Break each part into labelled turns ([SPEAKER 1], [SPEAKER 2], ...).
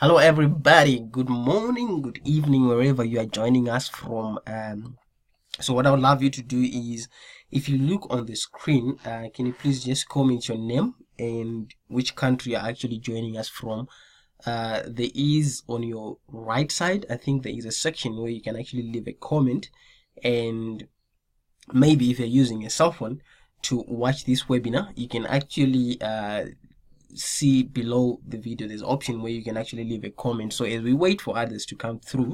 [SPEAKER 1] Hello, everybody. Good morning, good evening, wherever you are joining us from. So, what I would love you to do is, if you look on the screen, can you please just comment your name and which country you're actually joining us from? There is on your right side, I think there is a section where you can actually leave a comment, and maybe if you're using a cell phone to watch this webinar, you can actually see below the video there's an option where you can actually leave a comment. So as we wait for others to come through,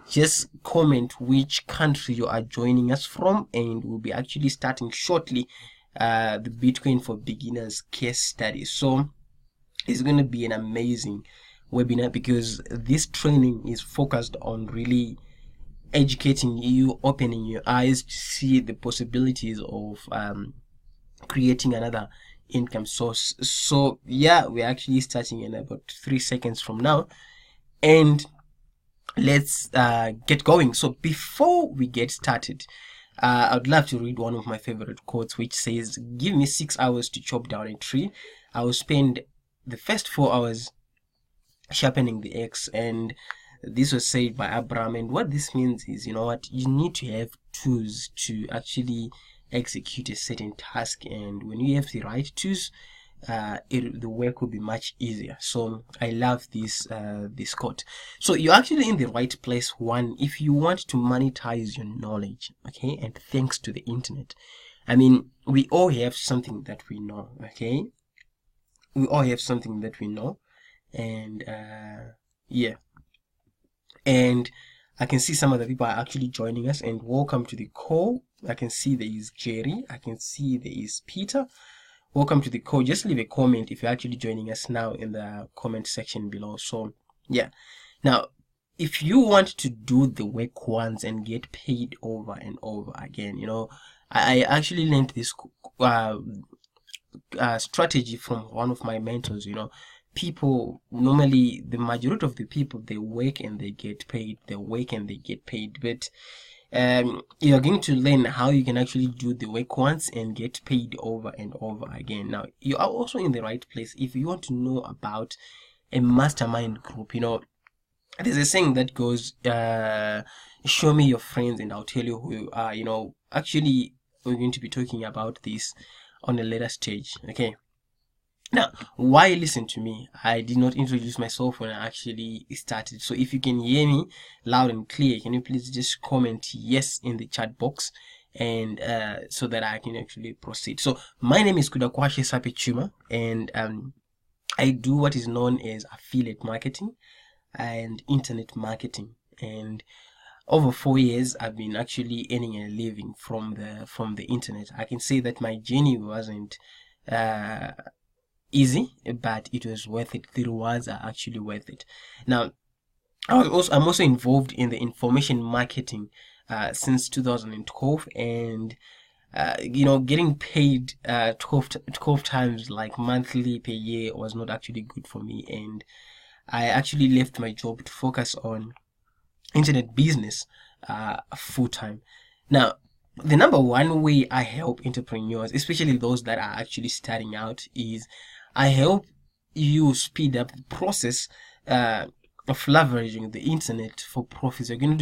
[SPEAKER 1] just comment which country you are joining us from, and we'll be actually starting shortly the Bitcoin for Beginners case study. So it's going to be an amazing webinar because this training is focused on really educating you, opening your eyes to see the possibilities of creating another income source. So yeah, we're actually starting in about 3 seconds from now, and let's get going. So before we get started, I'd love to read one of my favorite quotes, which says, "Give me 6 hours to chop down a tree, I will spend the first 4 hours sharpening the axe." And this was said by Abraham, and what this means is, you know what, you need to have tools to actually execute a certain task, and when you have the right tools, the work will be much easier. So I love this quote. So you're actually in the right place. One, if you want to monetize your knowledge, okay, and thanks to the internet, I mean, we all have something that we know, okay, we all have something that we know, and yeah, and I can see some of the people are actually joining us, and welcome to the call. I can see there is Jerry, I can see there is Peter. Welcome to the call. Just leave a comment if you're actually joining us now in the comment section below. So yeah, now if you want to do the work once and get paid over and over again, you know, I actually learned this strategy from one of my mentors. You know, people normally, the majority of the people, they work and they get paid, they work and they get paid, but you're going to learn how you can actually do the work once and get paid over and over again. Now you are also in the right place if you want to know about a mastermind group. You know, there's a saying that goes, show me your friends and I'll tell you who you are. You know, actually we're going to be talking about this on a later stage. Okay, now, why listen to me? I did not introduce myself when I actually started. So if you can hear me loud and clear, can you please just comment yes in the chat box, and so that I can actually proceed. So my name is Kudakwashe Sapichuma, and I do what is known as affiliate marketing and internet marketing. And over 4 years, I've been actually earning a living from the internet. I can say that my journey wasn't easy, but it was worth it. The rewards are actually worth it. Now, I'm also involved in the information marketing since 2012, and you know, getting paid 12 times like monthly per year was not actually good for me, and I actually left my job to focus on internet business full time. Now, the number one way I help entrepreneurs, especially those that are actually starting out, is I help you speed up the process of leveraging the internet for profits. We're going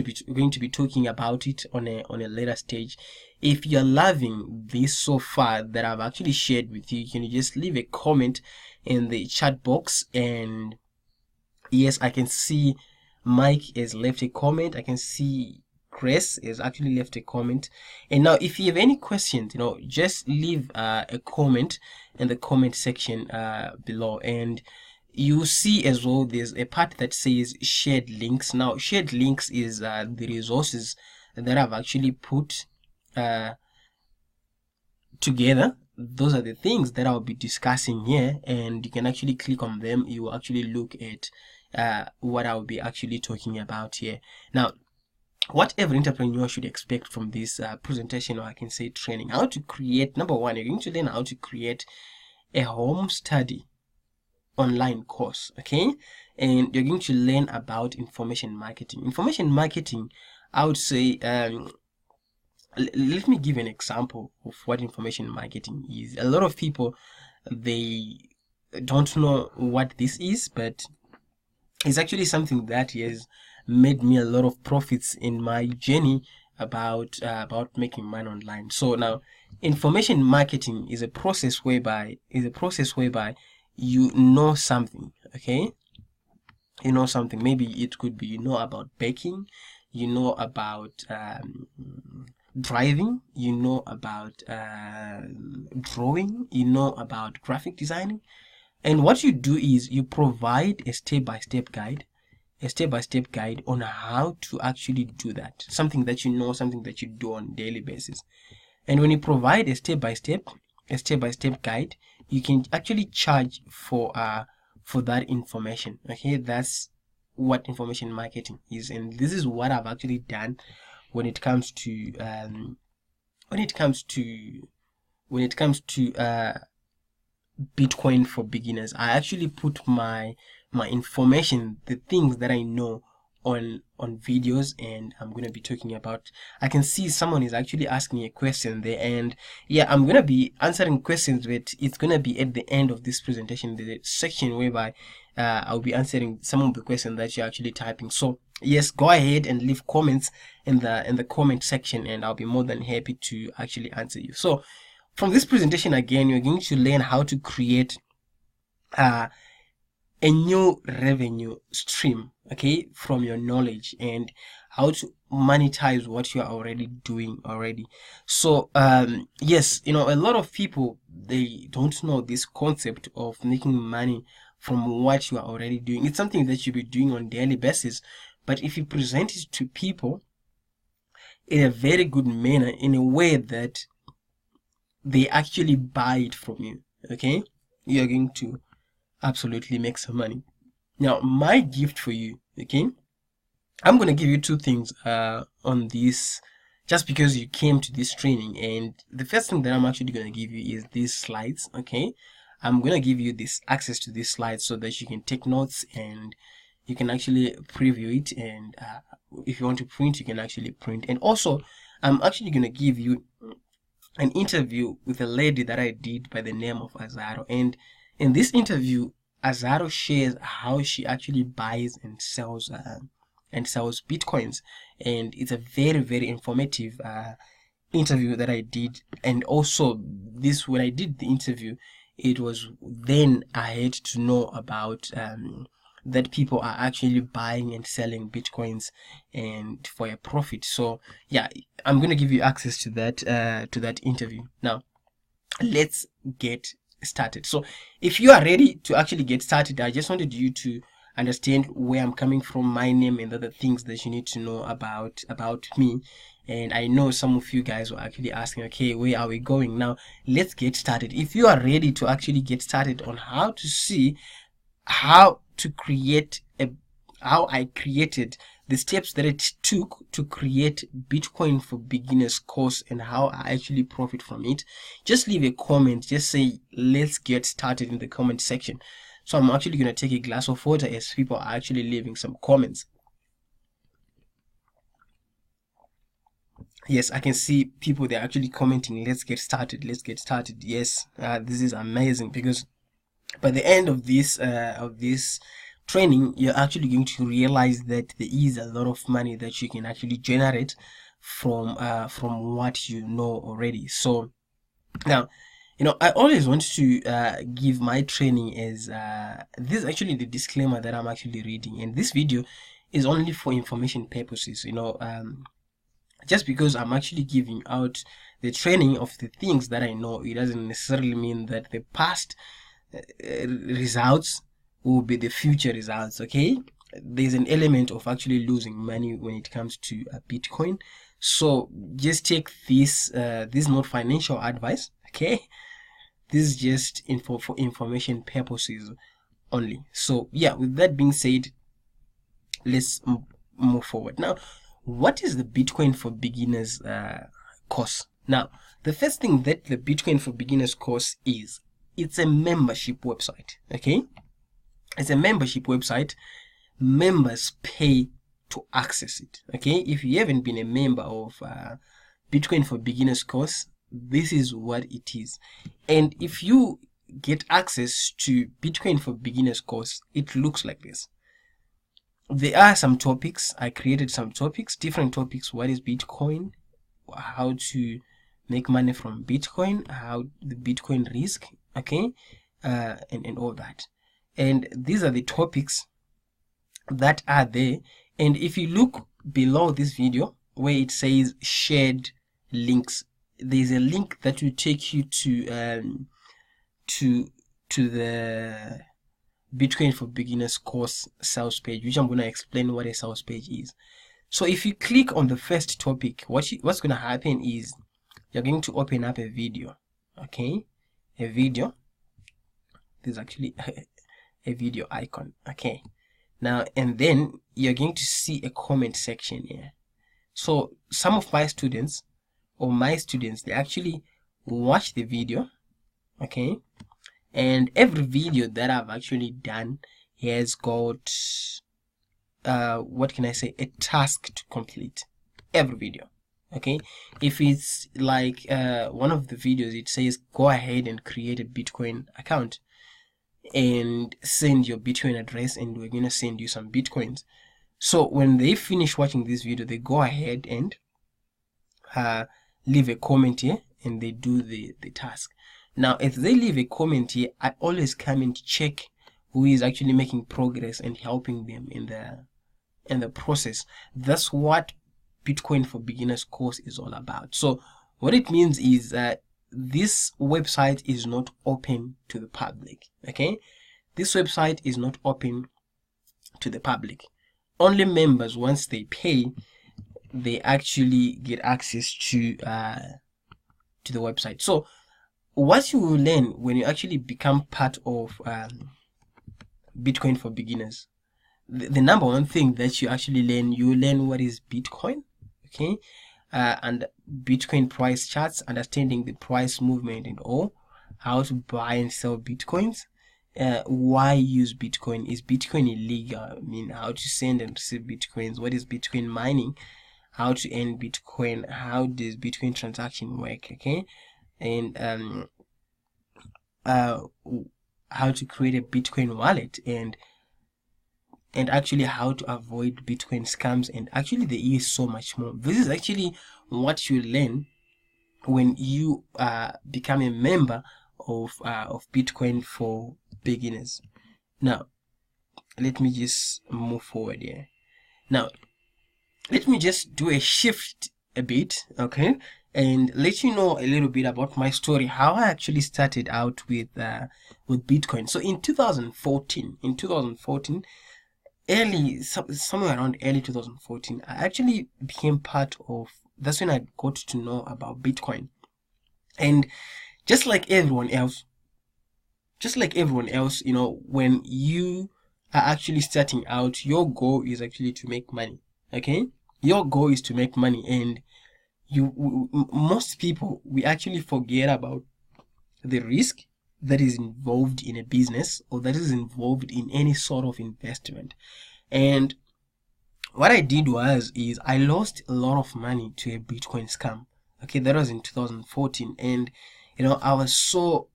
[SPEAKER 1] to be talking about it on a later stage. If you're loving this so far that I've actually shared with you, can you just leave a comment in the chat box? And yes, I can see Mike has left a comment. I can see Chris has actually left a comment. And now if you have any questions, you know, just leave a comment in the comment section below, and you see as well there's a part that says shared links. Now shared links is the resources that I've actually put together. Those are the things that I'll be discussing here, and you can actually click on them. You will actually look at what I'll be actually talking about here. Now, what every entrepreneur should expect from this presentation, or I can say training, how to create, number one, you're going to learn how to create a home study online course, okay? And you're going to learn about information marketing. Information marketing, I would say, let me give an example of what information marketing is. A lot of people, they don't know what this is, but It's actually something that has made me a lot of profits in my journey about making money online. So now, information marketing is a process whereby you know something, okay? You know something. Maybe it could be you know about baking, you know about driving, you know about drawing, you know about graphic designing. And what you do is you provide a step-by-step guide on how to actually do that. Something that you know, something that you do on a daily basis. And when you provide a step-by-step guide, you can actually charge for that information. Okay, that's what information marketing is, and this is what I've actually done when it comes to when it comes to when it comes to Bitcoin for beginners. I actually put my information, the things that I know, on videos, and I'm gonna be talking about. I can see someone is actually asking a question there, and yeah, I'm gonna be answering questions, but it's gonna be at the end of this presentation, the section whereby I'll be answering some of the questions that you're actually typing. So yes, go ahead and leave comments in the comment section, and I'll be more than happy to actually answer you. So from this presentation, again, you're going to learn how to create a new revenue stream, okay, from your knowledge, and how to monetize what you're already doing already. So yes, a lot of people, they don't know this concept of making money from what you are already doing. It's something that you'll be doing on a daily basis, but if you present it to people in a very good manner, in a way that they actually buy it from you, okay, you're going to absolutely make some money. Now, my gift for you, okay, I'm going to give you two things on this, just because you came to this training. And the first thing that I'm actually going to give you is these slides, okay. I'm going to give you this access to these slides so that you can take notes and you can actually preview it, and if you want to print, you can actually print. And also, I'm actually going to give you an interview with a lady that I did by the name of Azaro. And in this interview, Azaro shares how she actually buys and sells Bitcoins, and it's a very, very informative interview that I did. And also, this, when I did the interview, it was then I had to know about that people are actually buying and selling Bitcoins and for a profit. So yeah, I'm going to give you access to that interview. Now, let's get started. So if you are ready to actually get started, I just wanted you to understand where I'm coming from, my name, and other things that you need to know about me. And I know some of you guys were actually asking, okay, where are we going now? Let's get started. If you are ready to actually get started on how to see how to create how I created the steps that it took to create Bitcoin for beginners course, and how I actually profit from it, just leave a comment. Just say, let's get started, in the comment section. So I'm actually going to take a glass of water as people are actually leaving some comments. Yes, I can see people, they're actually commenting, let's get started, let's get started. Yes, this is amazing, because by the end of this training, you're actually going to realize that there is a lot of money that you can actually generate from what you know already. So now, I always want to give my training as this is actually the disclaimer that I'm actually reading, and this video is only for information purposes. Just because I'm actually giving out the training of the things that I know, it doesn't necessarily mean that the past results will be the future results. Okay, there's an element of actually losing money when it comes to Bitcoin. So just take this this is not financial advice, okay. This is just for information purposes only. So yeah, with that being said, let's move forward. Now, what is the Bitcoin for beginners course? Now, the first thing that the Bitcoin for beginners course is, it's a membership website. Okay, it's a membership website. Members pay to access it. Okay, if you haven't been a member of Bitcoin for beginners course, this is what it is. And if you get access to Bitcoin for beginners course, it looks like this. there are some topics. I created some topics, different topics. What is Bitcoin? How to make money from Bitcoin? How the Bitcoin risk? Okay, and all that. And these are the topics that are there. And if you look below this video where it says shared links, there's a link that will take you to the Bitcoin for Beginners course sales page, which I'm going to explain what a sales page is. So if you click on the first topic, what's going to happen is you're going to open up a video. Okay, a video. There's actually a video icon. Okay, now and then you're going to see a comment section here. So some of my students they actually watch the video. Okay, and every video that I've actually done has got what can I say, a task to complete. Every video. Okay, if it's like one of the videos, it says go ahead and create a Bitcoin account and send your Bitcoin address, and we're gonna send you some Bitcoins. So when they finish watching this video, they go ahead and leave a comment here, and they do the task. Now if they leave a comment here, I always come and check who is actually making progress and helping them in the process. That's what Bitcoin for Beginners course is all about. So what it means is that this website is not open to the public. Okay, this website is not open to the public. Only members, once they pay, they actually get access to the website. So what you will learn when you actually become part of Bitcoin for Beginners, the number one thing that you actually learn, you learn what is Bitcoin. Okay, and Bitcoin price charts, understanding the price movement and all, how to buy and sell Bitcoins, why use Bitcoin, is Bitcoin illegal, I mean, how to send and receive Bitcoins, what is Bitcoin mining, how to earn Bitcoin, how does Bitcoin transaction work, okay, and how to create a Bitcoin wallet, and actually how to avoid Bitcoin scams, and actually there is so much more. This is actually what you learn when you become a member of Bitcoin for Beginners. Now let me just move forward here. Now let me just do a shift a bit, okay, and let you know a little bit about my story, how I actually started out with Bitcoin. So in 2014, somewhere around early 2014, I actually became part of, that's when I got to know about Bitcoin. And just like everyone else, you know, when you are actually starting out, your goal is actually to make money. Okay, your goal is to make money, and most people, we actually forget about the risk that is involved in a business, or that is involved in any sort of investment. And what I did is I lost a lot of money to a Bitcoin scam. Okay, that was in 2014, and you know, I was so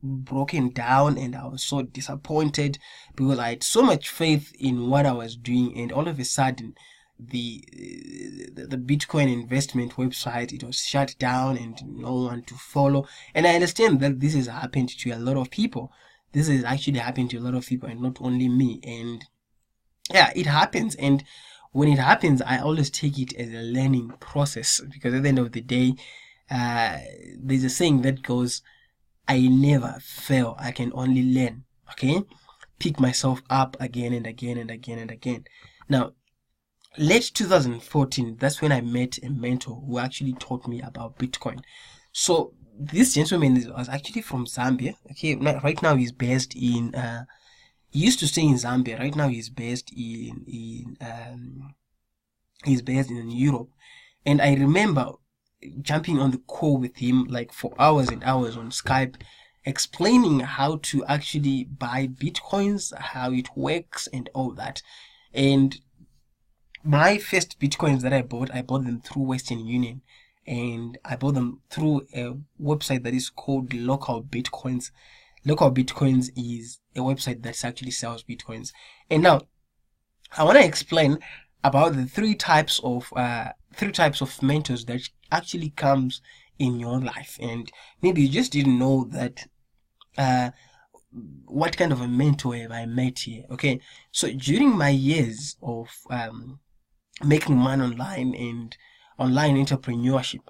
[SPEAKER 1] broken down and I was so disappointed because I had so much faith in what I was doing, and all of a sudden the Bitcoin investment website, it was shut down and no one to follow. And I understand that this has happened to a lot of people. This has actually happened to a lot of people, and not only me. And yeah, it happens. And when it happens, I always take it as a learning process, because at the end of the day, there's a saying that goes, I never fail, I can only learn. Okay, pick myself up again and again and again and again. Now late 2014, that's when I met a mentor who actually taught me about Bitcoin. So this gentleman was actually from Zambia. Okay, right now he's based in he used to stay in Zambia. Right now he's based in Europe. And I remember jumping on the call with him like for hours and hours on Skype, explaining how to actually buy Bitcoins, how it works and all that. And my first Bitcoins that I bought them through Western Union, and I bought them through a website that is called Local Bitcoins. Local Bitcoins is a website that actually sells Bitcoins. And now I want to explain about the three types of mentors that actually comes in your life, and maybe you just didn't know that. Uh, what kind of a mentor have I met here? Okay, so during my years of making money online and online entrepreneurship,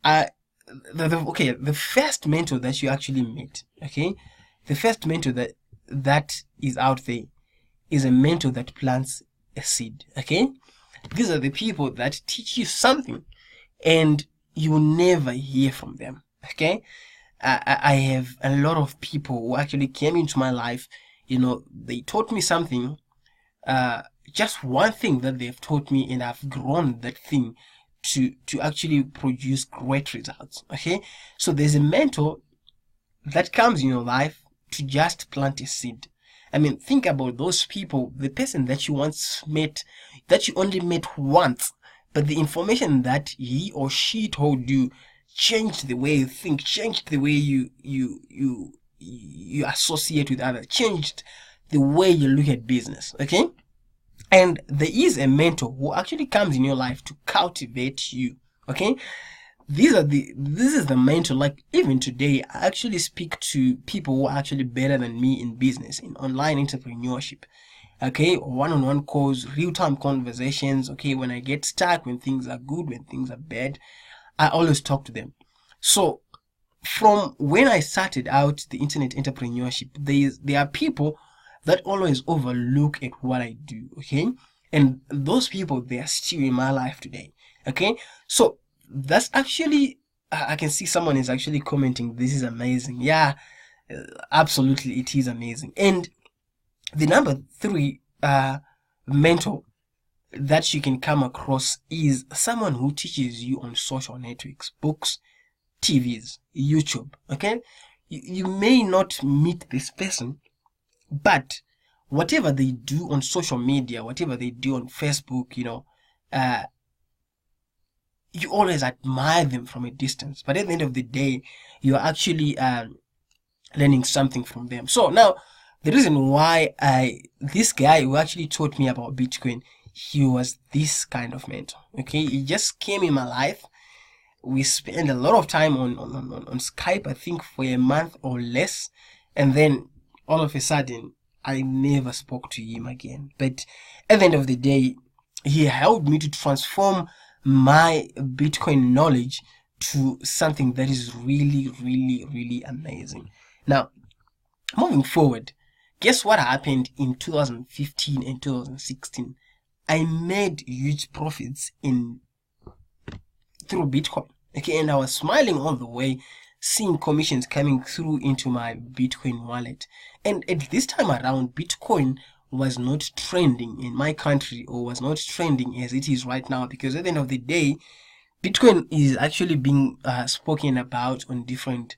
[SPEAKER 1] I the first mentor that you actually meet, okay, the first mentor that is out there is a mentor that plants a seed. Okay, these are the people that teach you something and you will never hear from them. Okay, I have a lot of people who actually came into my life. They taught me something, just one thing that they've taught me, and I've grown that thing to actually produce great results. Okay, so there's a mentor that comes in your life to just plant a seed. I mean, think about those people, the person that you once met, that you only met once, but the information that he or she told you changed the way you think, changed the way you associate with others, changed the way you look at business. Okay? And there is a mentor who actually comes in your life to cultivate you. Okay? This is the mentor. Like, even today, I actually speak to people who are actually better than me in business, in online entrepreneurship. Okay, one-on-one calls, real-time conversations. Okay, when I get stuck, when things are good, when things are bad, I always talk to them. So from when I started out the internet entrepreneurship, there are people that always overlook at what I do. Okay, and those people, they are still in my life today. Okay, so that's actually, I can see someone is actually commenting, this is amazing. Yeah, absolutely, it is amazing. And the number three mentor that you can come across is someone who teaches you on social networks, books, TVs, YouTube. Okay, you may not meet this person, but whatever they do on social media, whatever they do on Facebook, uh, you always admire them from a distance. But at the end of the day, you're actually learning something from them. So now, the reason why this guy who actually taught me about Bitcoin, he was this kind of mentor. Okay, he just came in my life. We spent a lot of time on Skype, I think for a month or less, and then all of a sudden I never spoke to him again. But at the end of the day, he helped me to transform my Bitcoin knowledge to something that is really, really, really amazing. Now, moving forward, guess what happened in 2015 and 2016? I made huge profits through Bitcoin. Okay, and I was smiling all the way, seeing commissions coming through into my Bitcoin wallet. And at this time around, Bitcoin was not trending in my country, or was not trending as it is right now, because at the end of the day, Bitcoin is actually being spoken about on different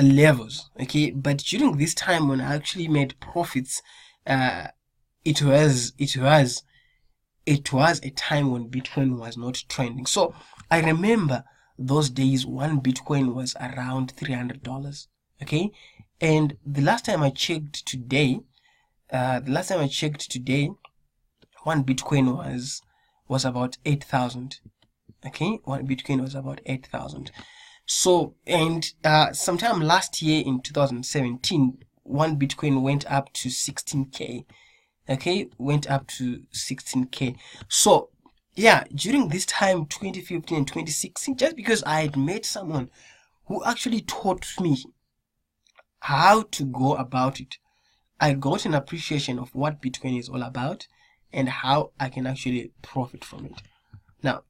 [SPEAKER 1] levels. Okay, but during this time when I actually made profits, it was a time when Bitcoin was not trending. So I remember those days one Bitcoin was around $300. Okay, and the last time I checked today, one Bitcoin was about 8,000. Okay, one Bitcoin was about 8,000. So, and sometime last year in 2017, one Bitcoin went up to 16K. Okay, went up to 16K. So yeah, during this time, 2015 and 2016, just because I had met someone who actually taught me how to go about it, I got an appreciation of what Bitcoin is all about and how I can actually profit from it. Now,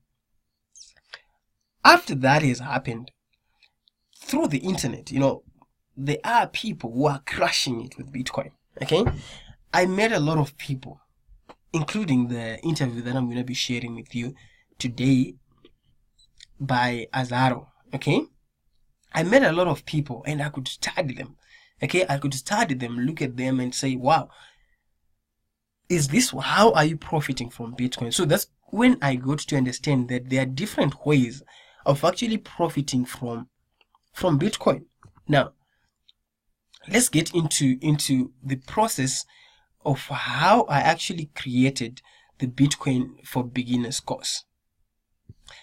[SPEAKER 1] after that has happened, through the internet, there are people who are crushing it with Bitcoin. Okay, I met a lot of people, including the interview that I'm going to be sharing with you today by Azaro. Okay, I met a lot of people and I could study them. Okay, I could study them, look at them and say, wow, how are you profiting from Bitcoin? So that's when I got to understand that there are different ways of actually profiting from Bitcoin. Now, let's get into the process of how I actually created the Bitcoin for Beginners course.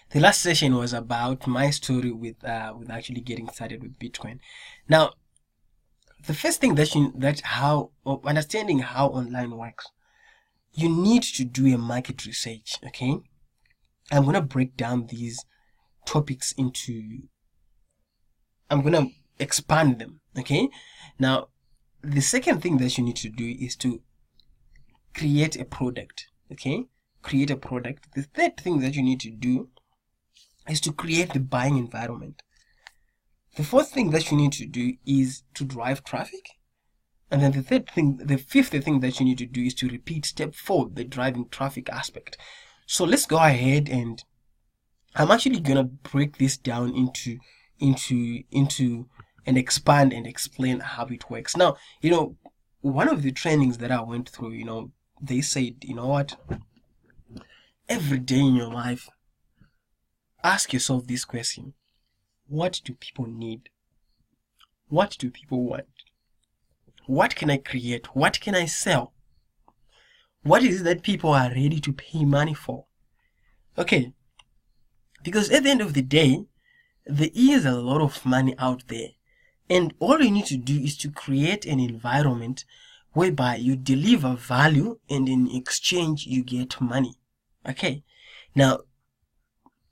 [SPEAKER 1] The last session was about my story with actually getting started with Bitcoin. Now, the first thing understanding how online works, you need to do a market research. Okay, I'm gonna break down these topics I'm gonna expand them. Okay, now the second thing that you need to do is to create a product. Okay, create a product. The third thing that you need to do is to create the buying environment. The fourth thing that you need to do is to drive traffic. And then the fifth thing that you need to do is to repeat step 4, the driving traffic aspect. So let's go ahead, and I'm actually gonna break this down into and expand and explain how it works. Now, one of the trainings that I went through, they said, you know what? Every day in your life, ask yourself this question: what do people need? What do people want? What can I create? What can I sell? What is it that people are ready to pay money for? Okay, because at the end of the day, there is a lot of money out there, and all you need to do is to create an environment whereby you deliver value, and in exchange you get money. Okay, now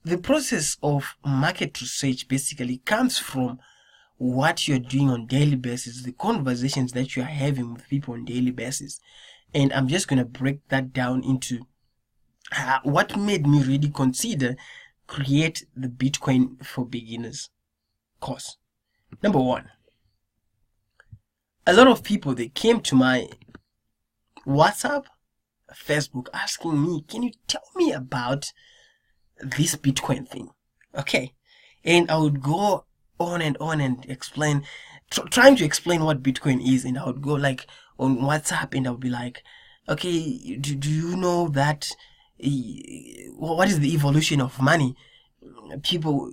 [SPEAKER 1] the process of market research basically comes from what you're doing on daily basis, the conversations that you are having with people on daily basis. And I'm just going to break that down into what made me really consider create the Bitcoin for Beginners course. Number one, a lot of people, they came to my WhatsApp, Facebook, asking me, can you tell me about this Bitcoin thing? Okay, and I would go on and explain, trying to explain what Bitcoin is, and I would go like on WhatsApp, and I would be like, okay, do you know that what is the evolution of money? People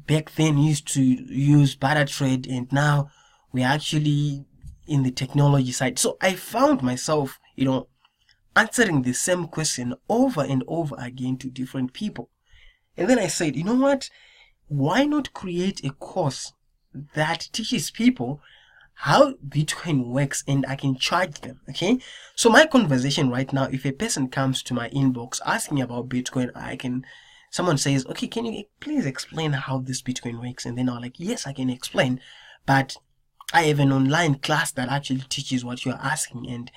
[SPEAKER 1] back then used to use barter trade, and now we're actually in the technology side. So I found myself, answering the same question over and over again to different people. And then I said, you know what? Why not create a course that teaches people how Bitcoin works, and I can charge them? Okay, so my conversation right now, if a person comes to my inbox asking about Bitcoin, someone says, okay, can you please explain how this Bitcoin works? And then I'm like, yes, I can explain, but I have an online class that actually teaches what you're asking, and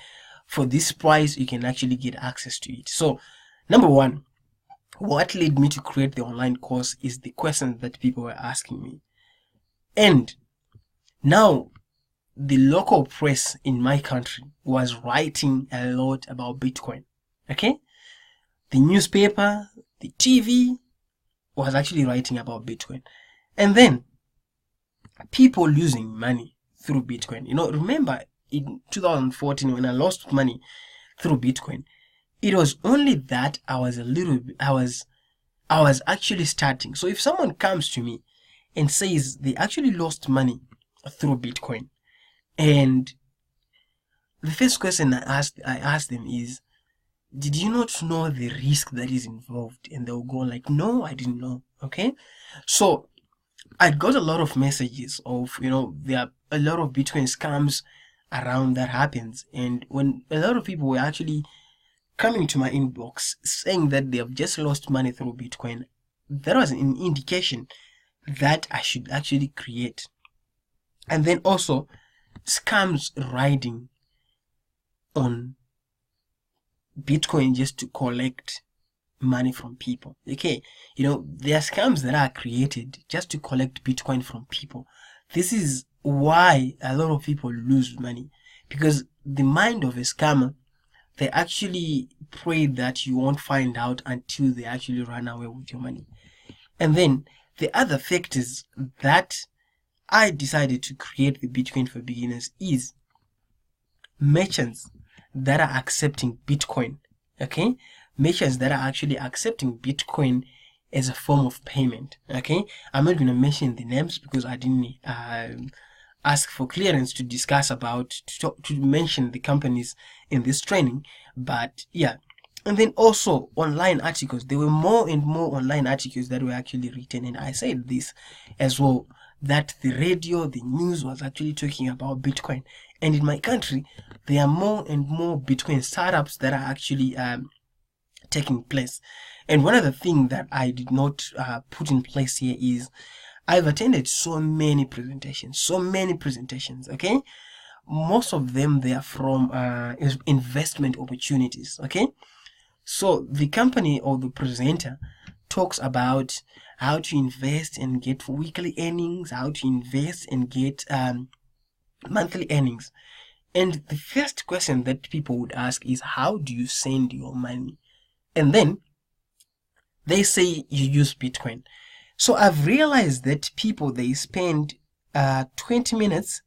[SPEAKER 1] for this price you can actually get access to it. So number one, what led me to create the online course is the questions that people were asking me. And now the local press in my country was writing a lot about Bitcoin. Okay? The newspaper, the TV was actually writing about Bitcoin. And then people losing money through Bitcoin. Remember in 2014 when I lost money through Bitcoin, it was only that I was actually starting. So if someone comes to me and says they actually lost money through Bitcoin, and the first question I ask them is, did you not know the risk that is involved? And they'll go like, no, I didn't know. Okay, so I got a lot of messages of, there are a lot of Bitcoin scams around that happens. And when a lot of people were actually coming to my inbox saying that they have just lost money through Bitcoin, that was an indication that I should actually create. And then also scams riding on Bitcoin just to collect money from people. Okay, there are scams that are created just to collect Bitcoin from people. This is why a lot of people lose money, because the mind of a scammer, they actually pray that you won't find out until they actually run away with your money. And then the other factors that I decided to create the Bitcoin for Beginners is merchants that are accepting Bitcoin. Okay, merchants that are actually accepting Bitcoin as a form of payment. Okay, I'm not going to mention the names because I ask for clearance to discuss about, to mention the companies in this training. But yeah, and then also online articles. There were more and more online articles that were actually written, and I said this as well, that the radio, the news was actually talking about Bitcoin. And in my country, there are more and more Bitcoin startups that are actually taking place. And one of the things that I did not put in place here is I've attended so many presentations, okay? Most of them, they are from investment opportunities, okay? So the company or the presenter talks about how to invest and get weekly earnings, how to invest and get monthly earnings. And the first question that people would ask is, how do you send your money? And then they say you use Bitcoin. So I've realized that people, they spend 20 minutes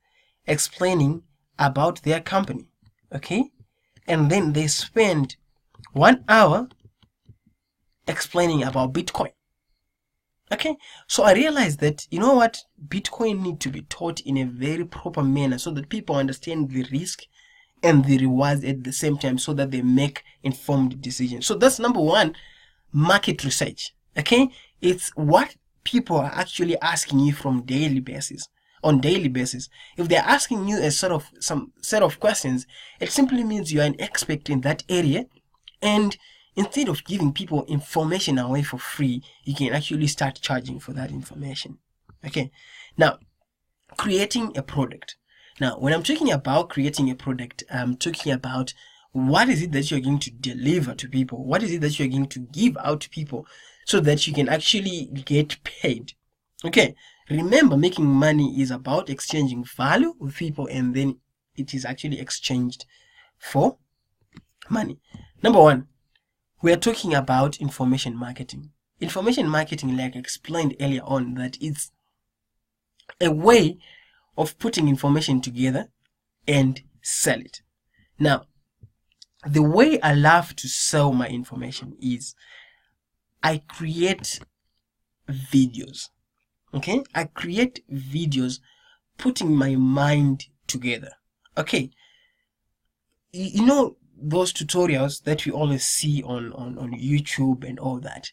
[SPEAKER 1] explaining about their company, okay? And then they spend 1 hour explaining about Bitcoin. Okay, so I realized that, you know what, Bitcoin need to be taught in a very proper manner so that people understand the risk and the rewards at the same time, so that they make informed decisions. So that's number one, market research. Okay, it's what people are actually asking you on daily basis. If they're asking you a sort of some set of questions, it simply means you are an expert in that area. And instead of giving people information away for free, you can actually start charging for that information. Okay, now creating a product. Now, when I'm talking about creating a product, I'm talking about what is it that you're going to deliver to people? What is it that you're going to give out to people so that you can actually get paid? Okay, remember, making money is about exchanging value with people, and then it is actually exchanged for money. Number one, we are talking about information marketing. Information marketing, like I explained earlier on, that it's a way of putting information together and sell it. Now, the way I love to sell my information is I create videos. Okay, I create videos putting my mind together. Okay, you know those tutorials that we always see on YouTube and all that.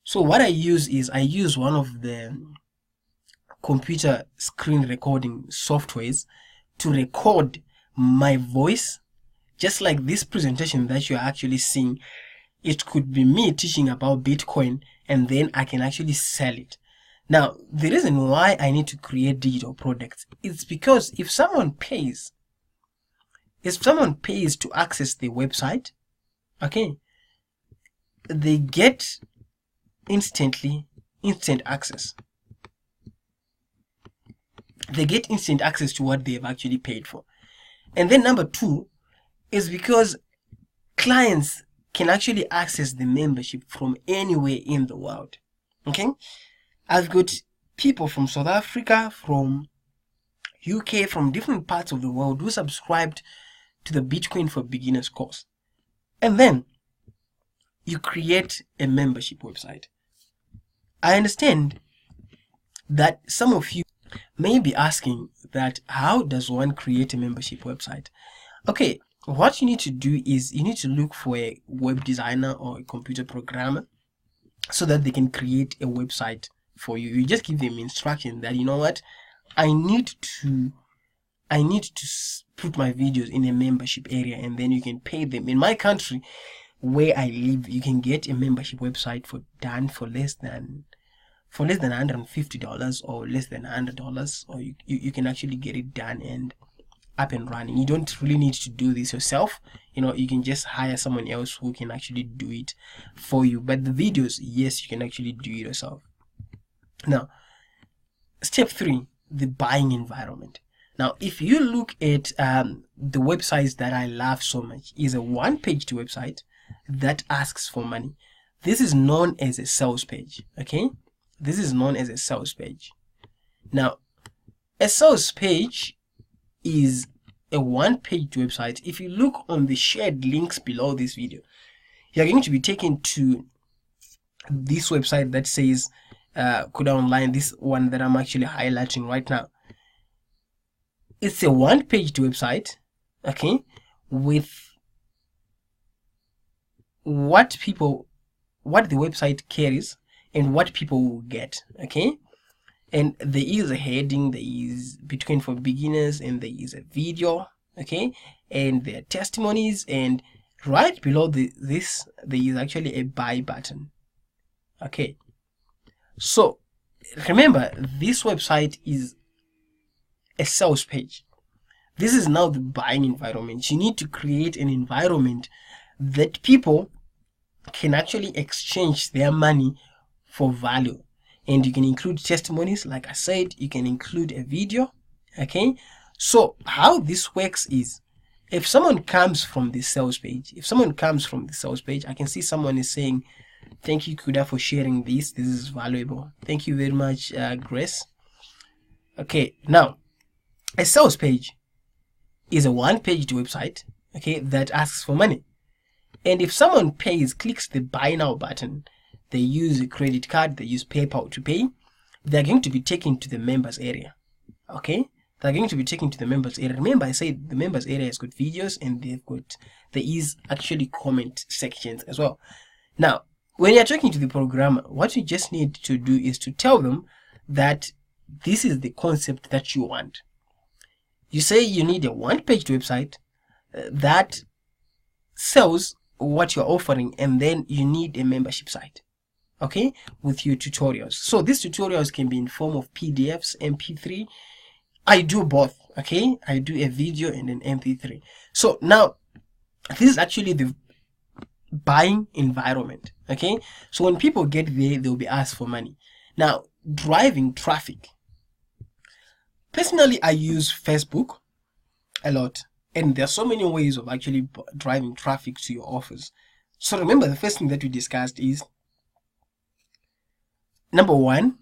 [SPEAKER 1] So what I use is I use one of the computer screen recording softwares to record my voice, just like this presentation that you're actually seeing. It could be me teaching about Bitcoin, and then I can actually sell it. Now, the reason why I need to create digital products is because if someone pays to access the website, okay, they get instant access. They get instant access to what they've actually paid for. And then number two is because clients can actually access the membership from anywhere in the world. Okay, I've got people from South Africa, from UK, from different parts of the world who subscribed to the Bitcoin for Beginners course. And then you create a membership website. I understand that some of you may be asking that, how does one create a membership website? Okay, what you need to do is you need to look for a web designer or a computer programmer so that they can create a website for you. You just give them instruction that, you know what, I need to put my videos in a membership area, and then you can pay them. In my country where I live, you can get a membership website for less than $150 or less than $100, or you can actually get it done and up and running. You don't really need to do this yourself. You know, you can just hire someone else who can actually do it for you. But the videos, yes, you can actually do it yourself. Now, step 3, the buying environment. Now, if you look at the websites that I love so much, is a one-page website that asks for money. This is known as a sales page. Okay, this is known as a sales page. Now, a sales page is a one-page website. If you look on the shared links below this video, you're going to be taken to this website that says Kuda Online, this one that I'm actually highlighting right now. it's a one-page website, okay, with what the website carries and what people will get, okay. And there is a heading, there is Bitcoin for beginners, and there is a video, okay, and there are testimonies, and right below this there is actually a buy button, okay. So remember, this website is a sales page. This is now the buying environment. You need to create an environment that people can actually exchange their money for value. And you can include testimonies, like I said, you can include a video, okay. So how this works is, if someone comes from the sales page, I can see someone is saying, thank you, Kuda, for sharing this. This is valuable. Thank you very much, Grace. Okay, now, a sales page is a one-page website, okay, that asks for money. And if someone clicks the buy now button, they use a credit card, they use PayPal to pay, they're going to be taken to the members area, okay. They're going to be taken to the members area. Remember, I said the members area has got videos, and there is actually comment sections as well. Now, when you're talking to the programmer, what you just need to do is to tell them that this is the concept that you want. You say you need a one-page website that sells what you're offering, and then you need a membership site, okay, with your tutorials. So these tutorials can be in form of PDFs, MP3. I do both, okay. I do a video and an MP3. So now, this is actually the buying environment, okay. So when people get there, they'll be asked for money. Now, driving traffic. Personally, I use Facebook a lot, and there are so many ways of actually driving traffic to your offers. So remember, the first thing that we discussed is, number one,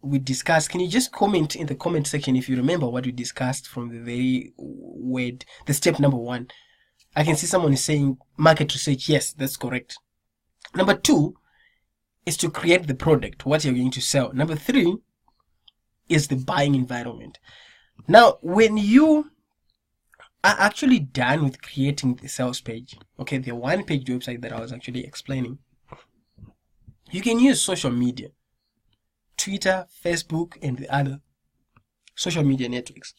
[SPEAKER 1] we discussed, can you just comment in the comment section if you remember what we discussed from the step number one. I can see someone is saying market research. Yes, that's correct. Number two is to create the product, what you're going to sell. Number three is the buying environment. Now, when you are actually done with creating the sales page, okay, the one-page website that I was actually explaining, you can use social media, Twitter, Facebook, and the other social media networks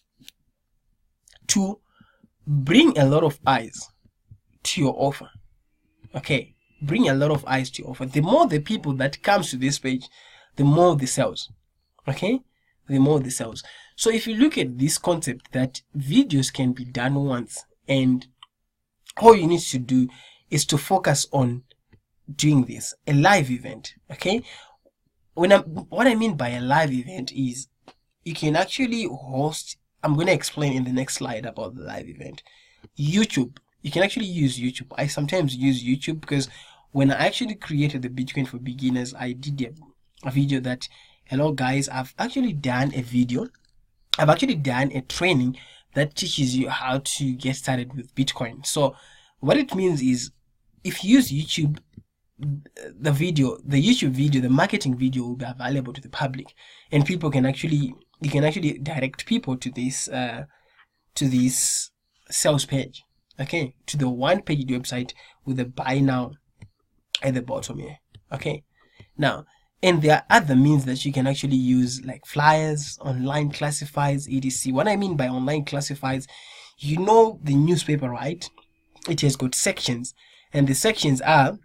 [SPEAKER 1] to bring a lot of eyes to your offer, okay. Bring a lot of eyes to your offer. The more the people that comes to this page, the more the sales, okay, the more the sales. So if you look at this concept that videos can be done once, and all you need to do is to focus on doing this, a live event, okay. What I mean by a live event is, you can actually host, I'm going to explain in the next slide about the live event. YouTube, you can actually use YouTube. I sometimes use YouTube because when I actually created the Bitcoin for beginners, I did a video that, hello guys, I've actually done a video, I've actually done a training that teaches you how to get started with Bitcoin. So what it means is, if you use YouTube, the YouTube video, the marketing video will be available to the public, and people can actually, you can actually direct people to this sales page, okay, to the one-page website with the buy now at the bottom here, okay. Now, and there are other means that you can actually use, like flyers, online classifieds, etc. What I mean by online classifieds, you know the newspaper, right? It has got sections, and the sections are,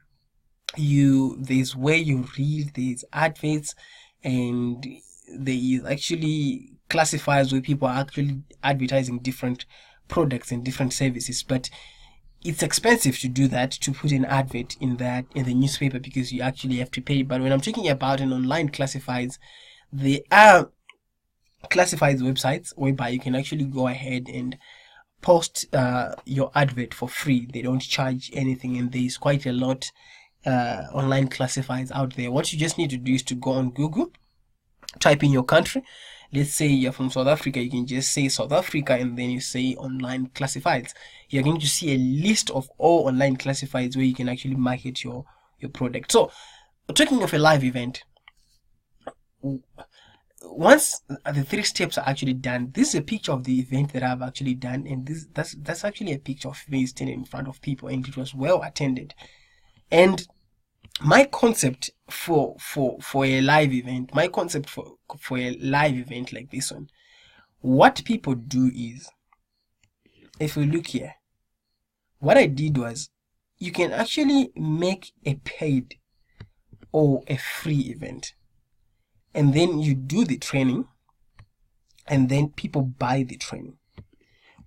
[SPEAKER 1] there's where you read, there's adverts, and there is actually classifiers where people are actually advertising different products and different services. But it's expensive to do that, to put an advert in the newspaper, because you actually have to pay. But when I'm talking about an online classifieds, there are classifieds websites whereby you can actually go ahead and post your advert for free. They don't charge anything, and there's quite a lot online classifieds out there. What you just need to do is to go on Google, type in your country. Let's say you're from South Africa, you can just say South Africa, and then you say online classifieds. You're going to see a list of all online classifieds where you can actually market your product. So, talking of a live event, once the 3 steps are actually done, this is a picture of the event that I've actually done, and that's actually a picture of me standing in front of people, and it was well attended. And my concept for a live event, my concept for a live event like this one, what people do is, if we look here, what I did was, you can actually make a paid or a free event, and then you do the training, and then people buy the training.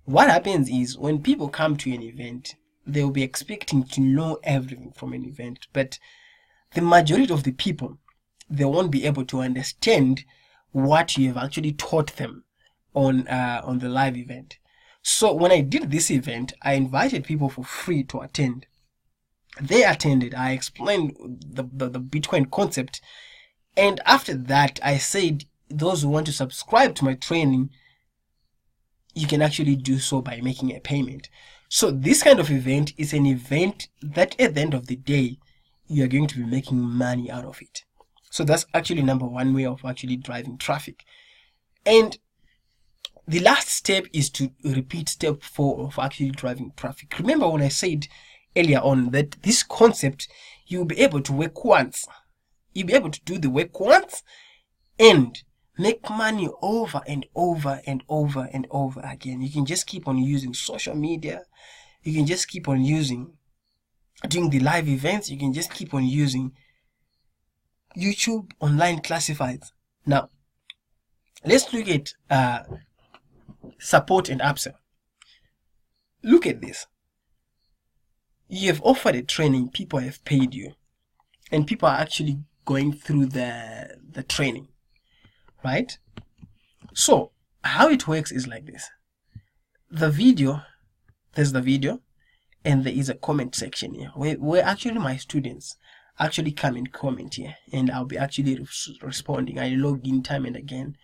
[SPEAKER 1] What happens is, when people come to an event, they'll be expecting to know everything from an event, but the majority of the people, they won't be able to understand what you have actually taught them on the live event. So when I did this event, I invited people for free to attend. They attended. I explained the Bitcoin concept, and after that, I said, those who want to subscribe to my training, you can actually do so by making a payment. So this kind of event is an event that at the end of the day, you are going to be making money out of it. So that's actually number one way of actually driving traffic. And the last step is to repeat step 4 of actually driving traffic. Remember when I said earlier on that this concept, you'll be able to work once. You'll be able to do the work once and make money over and over and over and over again. You can just keep on using social media. You can just keep on doing the live events. You can just keep on using YouTube online classifieds. Now, let's look at support and upsell. Look at this. You have offered a training, people have paid you, and people are actually going through the training, right? So how it works is like this. There's the video, and there is a comment section here where actually my students actually come and comment here, and I'll be actually responding. I log in time and again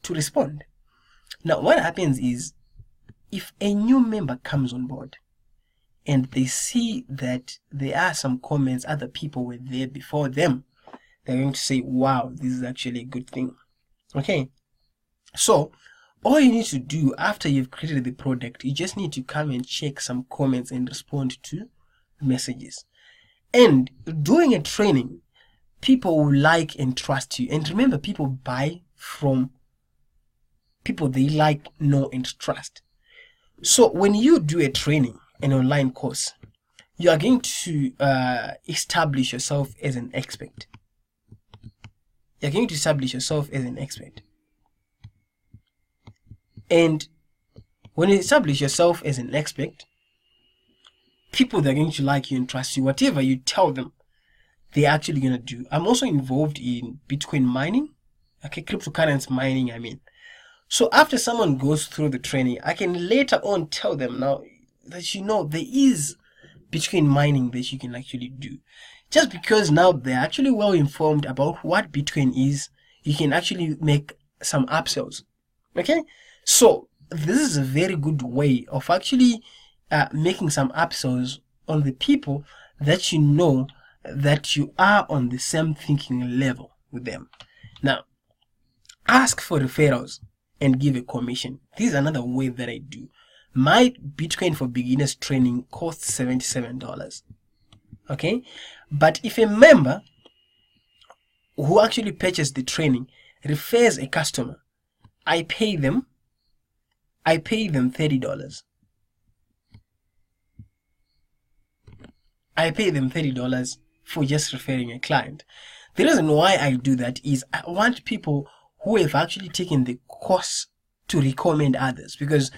[SPEAKER 1] to respond. Now what happens is, if a new member comes on board and they see that there are some comments, other people were there before them, they're going to say, wow, this is actually a good thing. Okay, so all you need to do after you've created the product, you just need to come and check some comments and respond to messages. And doing a training, people will like and trust you. And remember, people buy from people they like, know, and trust. So when you do a training, an online course, you are going to establish yourself as an expert. You're going to establish yourself as an expert. And when you establish yourself as an expert, people that are going to like you and trust you. Whatever you tell them, they're actually going to do. I'm also involved in Bitcoin mining. Okay, cryptocurrency mining, I mean. So after someone goes through the training, I can later on tell them now that, there is Bitcoin mining that you can actually do. Just because now they're actually well informed about what Bitcoin is, you can actually make some upsells. Okay? So this is a very good way of actually making some upsells on the people that you know that you are on the same thinking level with them. Now, ask for referrals and give a commission. This is another way that I do. My Bitcoin for Beginners training costs $77. Okay? But if a member who actually purchased the training refers a customer, I pay them $30. I pay them $30 for just referring a client. The reason why I do that is I want people who have actually taken the course to recommend others, because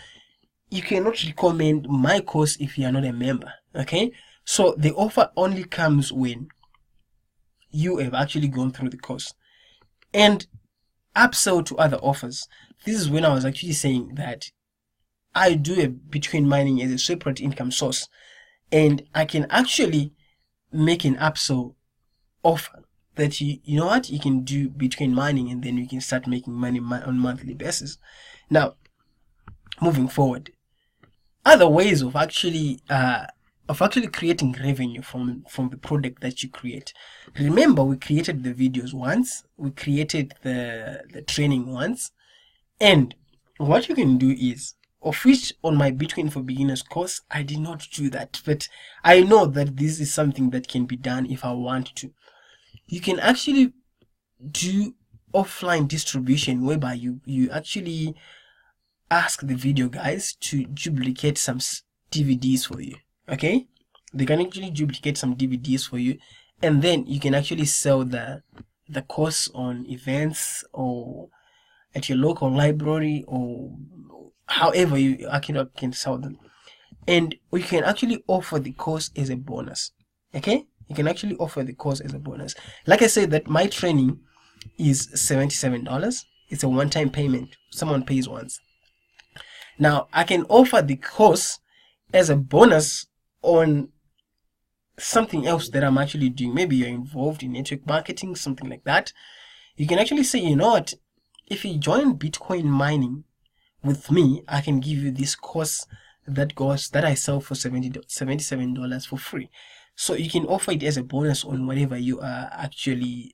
[SPEAKER 1] you cannot recommend my course if you are not a member. Okay? So the offer only comes when you have actually gone through the course. And upsell to other offers. This is when I was actually saying that I do a Bitcoin mining as a separate income source, and I can actually make an upsell offer that you know what, you can do Bitcoin mining and then you can start making money on a monthly basis. Now, moving forward, other ways of actually of actually creating revenue from the product that you create. Remember, we created the videos once, we created the training once, and what you can do is, of which on my Bitcoin for Beginners course, I did not do that, but I know that this is something that can be done if I want to. You can actually do offline distribution, whereby you actually ask the video guys to duplicate some DVDs for you. Okay, they can actually duplicate some DVDs for you, and then you can actually sell the course on events or at your local library, or however you actually can sell them. And you can actually offer the course as a bonus. Okay, you can actually offer the course as a bonus. Like I said, that my training is $77. It's a one-time payment. Someone pays once. Now I can offer the course as a bonus on something else that I'm actually doing. Maybe you're involved in network marketing, something like that. You can actually say, you know what, if you join Bitcoin mining with me, I can give you this course that I sell for $77 for free. So you can offer it as a bonus on whatever you are actually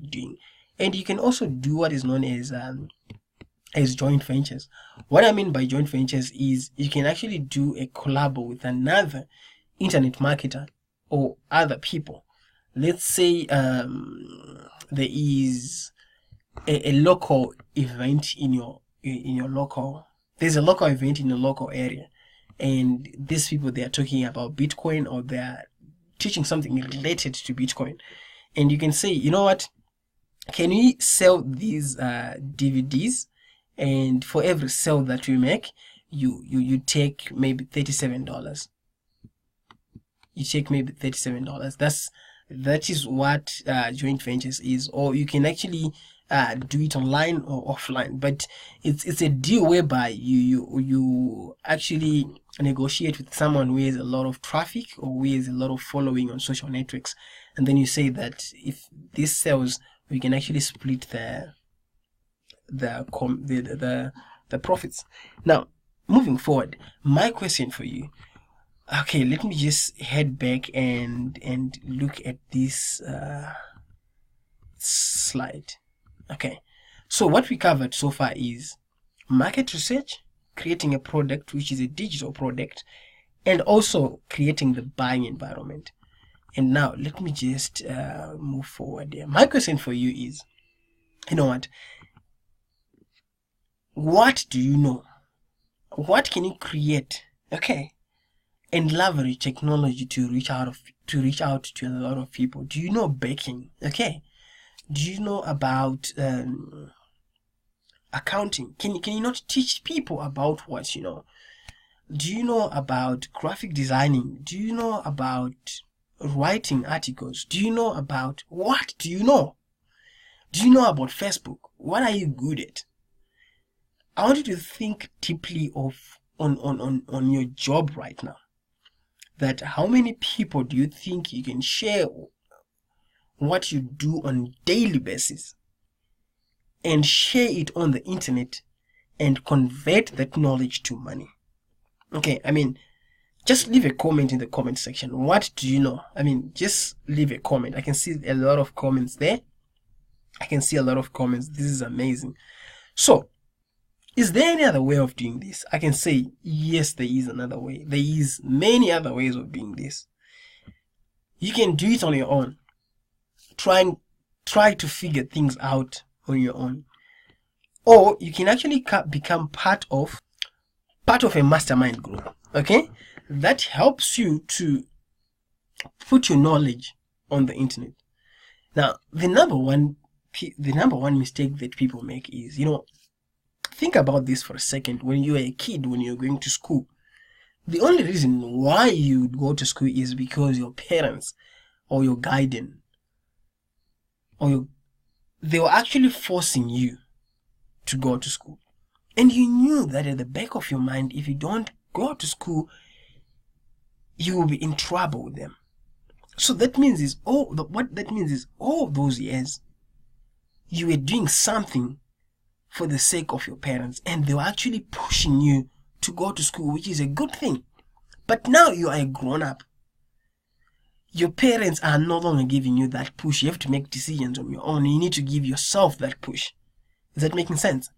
[SPEAKER 1] doing. And you can also do what is known as joint ventures. What I mean by joint ventures is you can actually do a collab with another internet marketer or other people. Let's say there is a local event in your local. There's a local event in your local area, and these people, they are talking about Bitcoin, or they are teaching something related to Bitcoin, and you can say, you know what, can we sell these DVDs, and for every sale that we make, you take maybe $37. You take maybe $37. That is what joint ventures is. Or you can actually do it online or offline, but it's a deal whereby you actually negotiate with someone who has a lot of traffic or who has a lot of following on social networks, and then you say that if this sells, we can actually split the profits. Now, moving forward, my question for you. Okay, let me just head back and look at this slide. Okay, so what we covered so far is market research, creating a product which is a digital product, and also creating the buying environment. And now let me just move forward here. My question for you is, you know what do you know? What can you create? Okay, and leverage technology to reach out to a lot of people. Do you know baking? Okay, do you know about accounting? Can you not teach people about what you know? Do you know about graphic designing? Do you know about writing articles? Do you know about what do you know? Do you know about Facebook? What are you good at? I want you to think deeply on your job right now. That how many people do you think you can share what you do on a daily basis and share it on the internet and convert that knowledge to money? Okay, I mean, just leave a comment in the comment section. What do you know? I mean, just leave a comment. I can see a lot of comments there. This is amazing. So, is there any other way of doing this? I can say, yes, there is another way. There is many other ways of doing this. You can do it on your own. Try to figure things out on your own. Or you can actually become part of a mastermind group. Okay? That helps you to put your knowledge on the internet. Now, the number one mistake that people make is, think about this for a second. When you're a kid, when you're going to school, the only reason why you go to school is because your parents or your guardian they were actually forcing you to go to school. And you knew that at the back of your mind, if you don't go to school, you will be in trouble with them. So what that means is all those years you were doing something for the sake of your parents, and they were actually pushing you to go to school, which is a good thing. But now you are a grown up. Your parents are no longer giving you that push. You have to make decisions on your own. You need to give yourself that push. Is that making sense?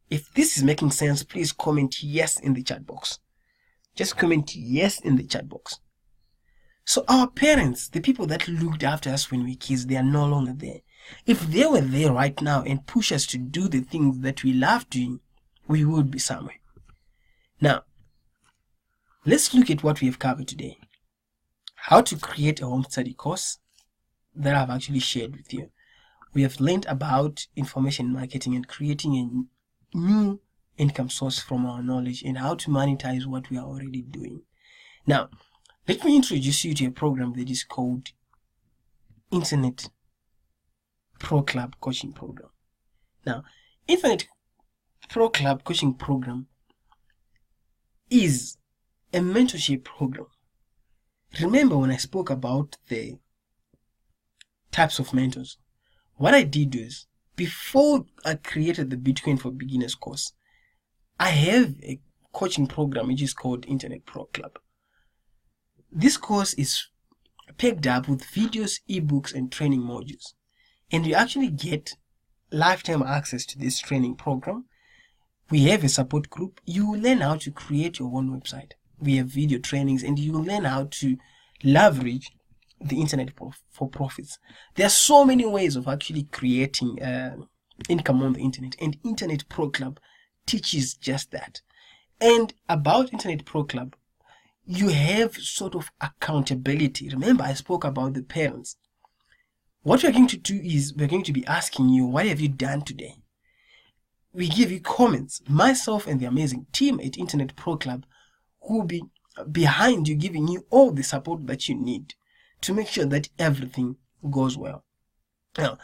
[SPEAKER 1] If this is making sense, please comment yes in the chat box. Just comment yes in the chat box. So our parents, the people that looked after us when we were kids, they are no longer there. If they were there right now and push us to do the things that we love doing, we would be somewhere. Now, let's look at what we have covered today. How to create a home study course that I've actually shared with you. We have learned about information marketing and creating a new income source from our knowledge and how to monetize what we are already doing. Now, let me introduce you to a program that is called Internet Pro Club Coaching Program. Now, Internet Pro Club Coaching Program is a mentorship program. Remember when I spoke about the types of mentors? What I did was, before I created the Bitcoin for Beginners course, I have a coaching program which is called Internet Pro Club. This course is packed up with videos, ebooks, and training modules. And you actually get lifetime access to this training program. We have a support group. You will learn how to create your own website. We have video trainings, and you will learn how to leverage the internet for profits. There are so many ways of actually creating income on the internet, and Internet Pro Club teaches just that. And about Internet Pro Club, you have sort of accountability. Remember, I spoke about the parents. What we're going to do is we're going to be asking you, what have you done today? We give you comments. Myself and the amazing team at Internet Pro Club will be behind you, giving you all the support that you need to make sure that everything goes well. Now,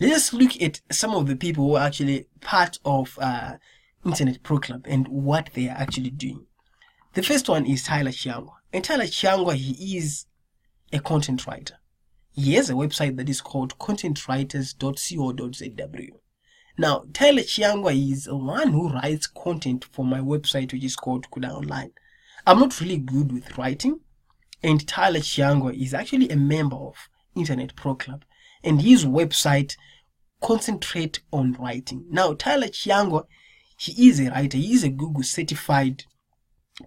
[SPEAKER 1] let's look at some of the people who are actually part of Internet Pro Club and what they are actually doing. The first one is Tyler Chiangwa. And Tyler Chiangwa, he is a content writer. He has a website that is called contentwriters.co.zw. Now, Tyler Chiangwa is the one who writes content for my website, which is called Kuda Online. I'm not really good with writing, and Tyler Chiangwa is actually a member of Internet Pro Club, and his website concentrates on writing. Now, Tyler Chiangwa, he is a writer. He is a Google certified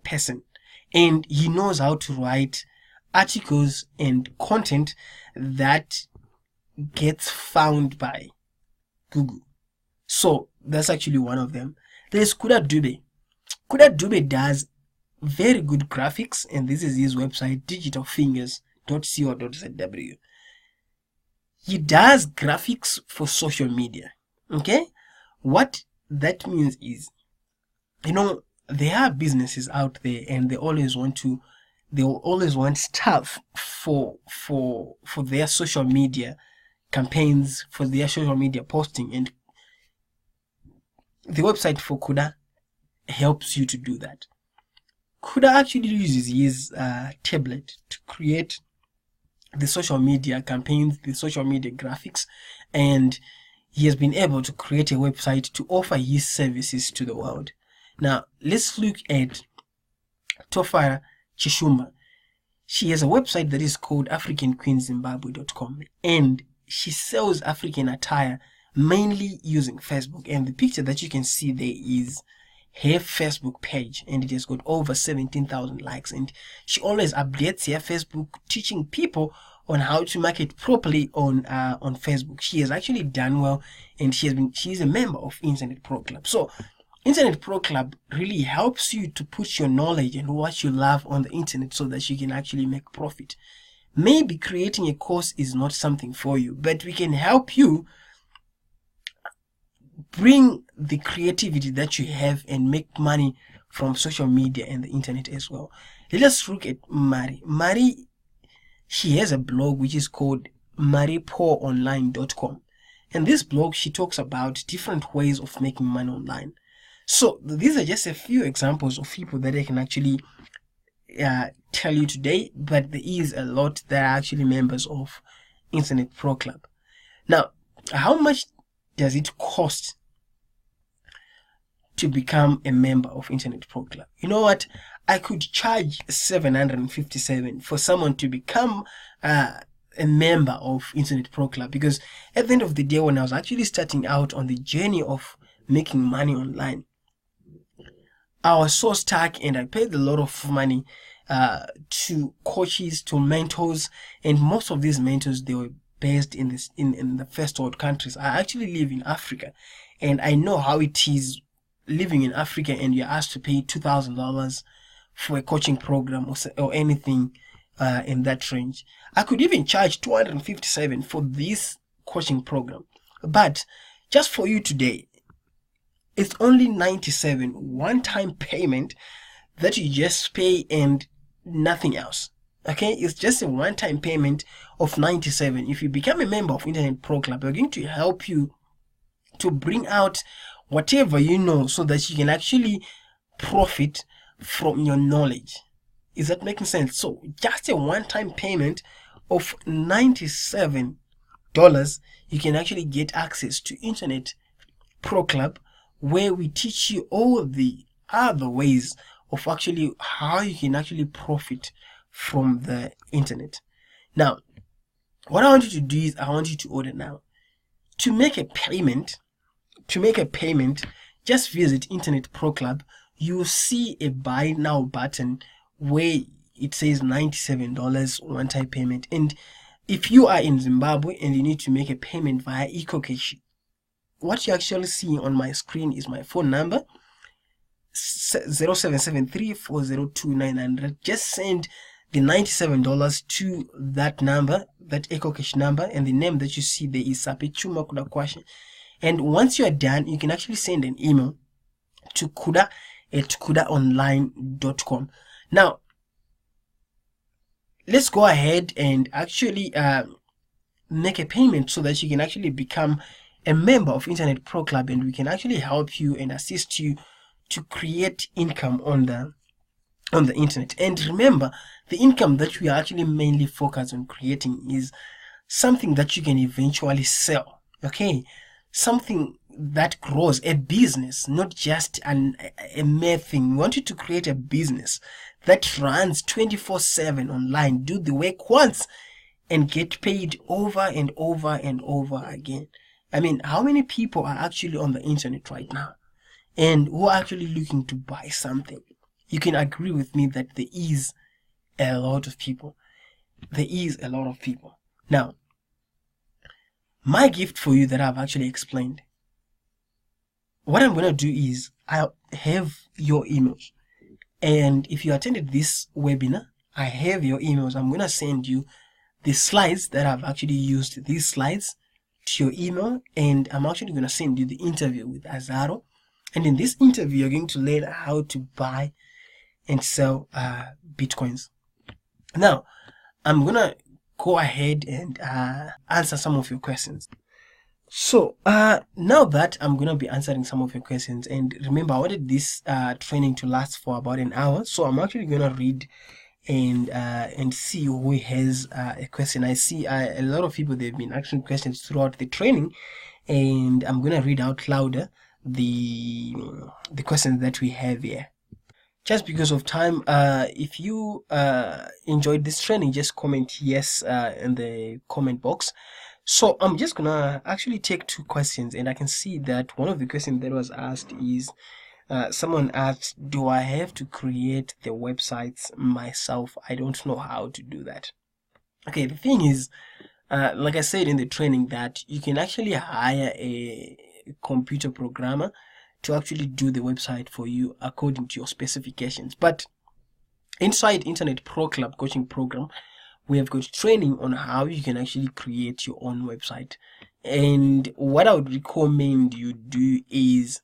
[SPEAKER 1] person, and he knows how to write articles and content that gets found by Google. So that's actually one of them. There's Kuda Dube. Kuda Dube does very good graphics, and this is his website, digitalfingers.co.zw. He does graphics for social media. Okay, what that means is, there are businesses out there, and they always want stuff for their social media campaigns, for their social media posting, and the website for Kuda helps you to do that. Kuda actually uses his tablet to create the social media campaigns, the social media graphics, and he has been able to create a website to offer his services to the world. Now, let's look at Tofara Chishuma. She has a website that is called AfricanQueenZimbabwe.com, and she sells African attire mainly using Facebook. And the picture that you can see there is her Facebook page, and it has got over 17,000 likes. And she always updates her Facebook, teaching people on how to market properly on Facebook. She has actually done well, and she is a member of Internet Pro Club. So Internet Pro Club really helps you to put your knowledge and what you love on the internet so that you can actually make profit. Maybe creating a course is not something for you, but we can help you bring the creativity that you have and make money from social media and the internet as well. Let us look at Mari. Mari, she has a blog which is called maripoonline.com. And this blog, she talks about different ways of making money online. So these are just a few examples of people that I can actually tell you today, but there is a lot that are actually members of Internet Pro Club. Now, how much does it cost to become a member of Internet Pro Club? You know what? I could charge 757 for someone to become a member of Internet Pro Club, because at the end of the day, when I was actually starting out on the journey of making money online, I was so stuck and I paid a lot of money to coaches, to mentors, and most of these mentors, they were based in the first world countries. I actually live in Africa, and I know how it is living in Africa, and you're asked to pay $2,000 for a coaching program or anything in that range. I could even charge 257 for this coaching program, but just for you today, it's only 97 one-time payment that you just pay and nothing else. Okay, it's just a one-time payment of 97. If you become a member of Internet Pro Club, we're going to help you to bring out whatever you know so that you can actually profit from your knowledge. Is that making sense? So just a one-time payment of $97, you can actually get access to Internet Pro Club, where we teach you all the other ways of actually how you can actually profit from the internet. Now, what I want you to do is I want you to order now. To make a payment, just visit Internet Pro Club. You will see a buy now button where it says $97 one-time payment. And if you are in Zimbabwe and you need to make a payment via EcoCash, what you actually see on my screen is my phone number, 0773402900. Just send the $97 to that number, that EcoCash number, and the name that you see there is Sapechuma Kudakwashe. And once you are done, you can actually send an email to kuda@kudaonline.com. Now, let's go ahead and actually make a payment so that you can actually become a member of Internet Pro Club, and we can actually help you and assist you to create income on the internet. And remember, the income that we are actually mainly focused on creating is something that you can eventually sell. Okay, something that grows, a business, not just a mere thing. We want you to create a business that runs 24/7 online. Do the work once and get paid over and over and over again. I mean, how many people are actually on the internet right now and who are actually looking to buy something? You can agree with me that there is a lot of people. There is a lot of people. Now, my gift for you that I've actually explained, what I'm going to do is I have your emails. And if you attended this webinar, I have your emails. I'm going to send you the slides that I've actually used, these slides, to your email, and I'm actually going to send you the interview with Azaro. And in this interview, you're going to learn how to buy and sell bitcoins. Now, I'm going to go ahead and answer some of your questions. So now that I'm going to be answering some of your questions, and remember, I wanted this training to last for about an hour, so I'm actually going to read and see who has a question. I see a lot of people, they've been asking questions throughout the training, and I'm going to read out louder the questions that we have here. Just because of time, if you enjoyed this training, just comment yes in the comment box. So I'm just gonna actually take two questions, and I can see that one of the questions that was asked is someone asked, do I have to create the websites myself? I don't know how to do that. Okay, the thing is, like I said in the training, that you can actually hire a computer programmer to actually do the website for you according to your specifications. But inside Internet Pro Club coaching program, we have got training on how you can actually create your own website. And what I would recommend you do is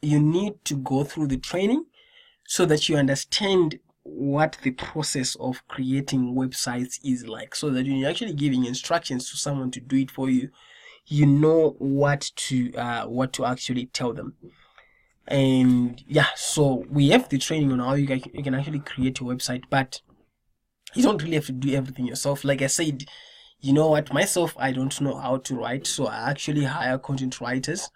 [SPEAKER 1] you need to go through the training so that you understand what the process of creating websites is like, so that when you're actually giving instructions to someone to do it for you, you know what to actually tell them. And yeah, so we have the training on how you can actually create your website, but you don't really have to do everything yourself. Like I said, you know what, myself, I don't know how to write, so I actually hire content writers,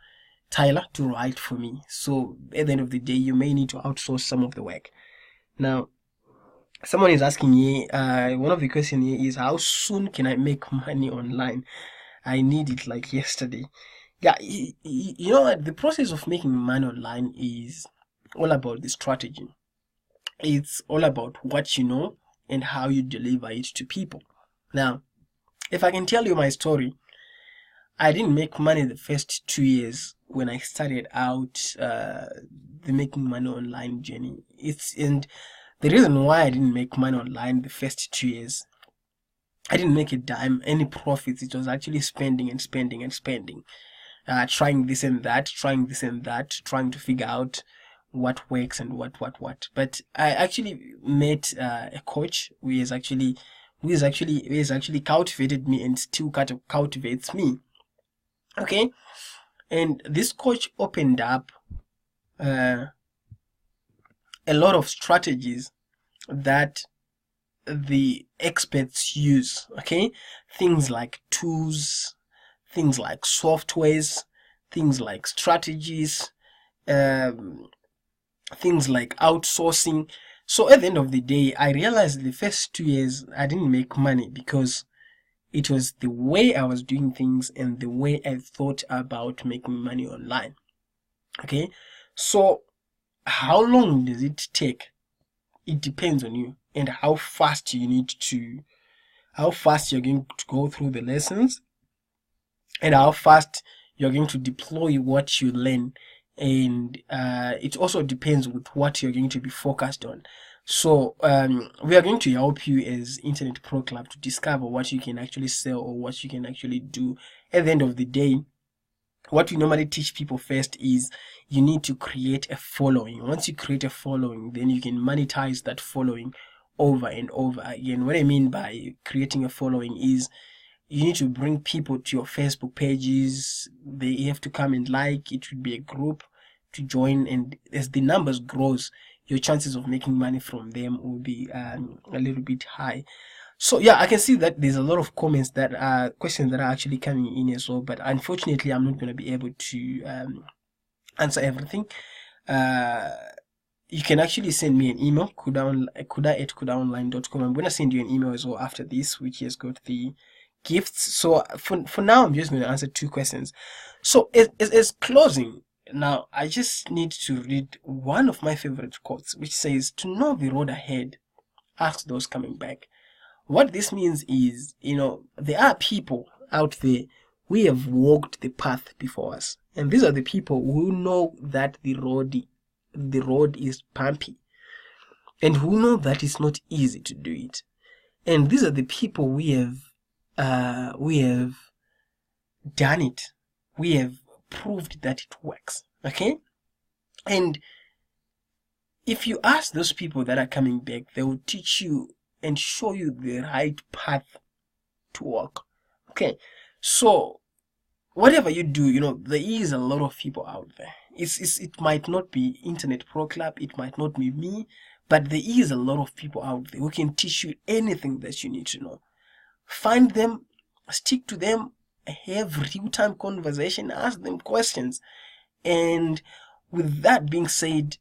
[SPEAKER 1] Tyler, to write for me. So at the end of the day, you may need to outsource some of the work. Now, someone is asking me, one of the questions here is, how soon can I make money online? I need it like yesterday. Yeah, you know what? The process of making money online is all about the strategy. It's all about what you know and how you deliver it to people. Now, if I can tell you my story, I didn't make money the first 2 years when I started out the making money online journey. And the reason why I didn't make money online the first 2 years, I didn't make a dime, any profits. It was actually spending and spending and spending, trying this and that, trying this and that, trying to figure out what works and what. But I actually met a coach who has actually cultivated me and still cultivates me. Okay, and this coach opened up uh, a lot of strategies that the experts use. Okay, things like tools, things like softwares, things like strategies, um, things like outsourcing. So at the end of the day, I realized the first 2 years I didn't make money because it was the way I was doing things and the way I thought about making money online. Okay, so how long does it take? It depends on you and how fast you're going to go through the lessons and how fast you're going to deploy what you learn. And it also depends with what you're going to be focused on. So we are going to help you as Internet Pro Club to discover what you can actually sell or what you can actually do. At the end of the day, what we normally teach people first is you need to create a following. Once you create a following, then you can monetize that following over and over again. What I mean by creating a following is you need to bring people to your Facebook pages. They have to come and like. It should be a group to join, and as the numbers grows, your chances of making money from them will be a little bit high. So yeah, I can see that there's a lot of comments that are questions that are actually coming in as well, but unfortunately, I'm not going to be able to answer everything. Uh, you can actually send me an email, kuda@kudaonline.com. I'm going to send you an email as well after this, which has got the gifts. So for now, I'm just going to answer 2 questions. So as closing, now I just need to read one of my favorite quotes, which says, "To know the road ahead, ask those coming back." What this means is, there are people out there who have walked the path before us, and these are the people who know that the road is bumpy, and who know that it's not easy to do it. And these are the people we have done it. We have proved that it works. Okay, and if you ask those people that are coming back, they will teach you and show you the right path to walk. Okay, so whatever you do, there is a lot of people out there. It might not be Internet Pro Club, it might not be me, but there is a lot of people out there who can teach you anything that you need to know. Find them, stick to them, have real-time conversation, ask them questions. And with that being said,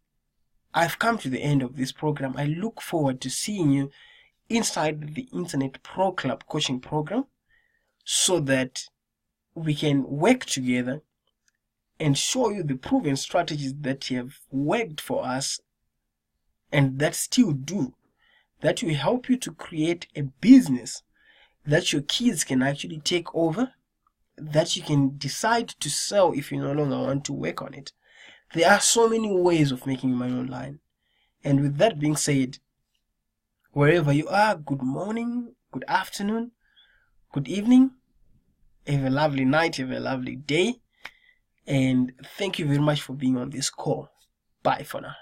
[SPEAKER 1] I've come to the end of this program. I look forward to seeing you inside the Internet Pro Club coaching program so that we can work together and show you the proven strategies that have worked for us and that still do, that will help you to create a business that your kids can actually take over, that you can decide to sell if you no longer want to work on it. There are so many ways of making money online. And with that being said, wherever you are, good morning, good afternoon, good evening, have a lovely night, have a lovely day, and thank you very much for being on this call. Bye for now.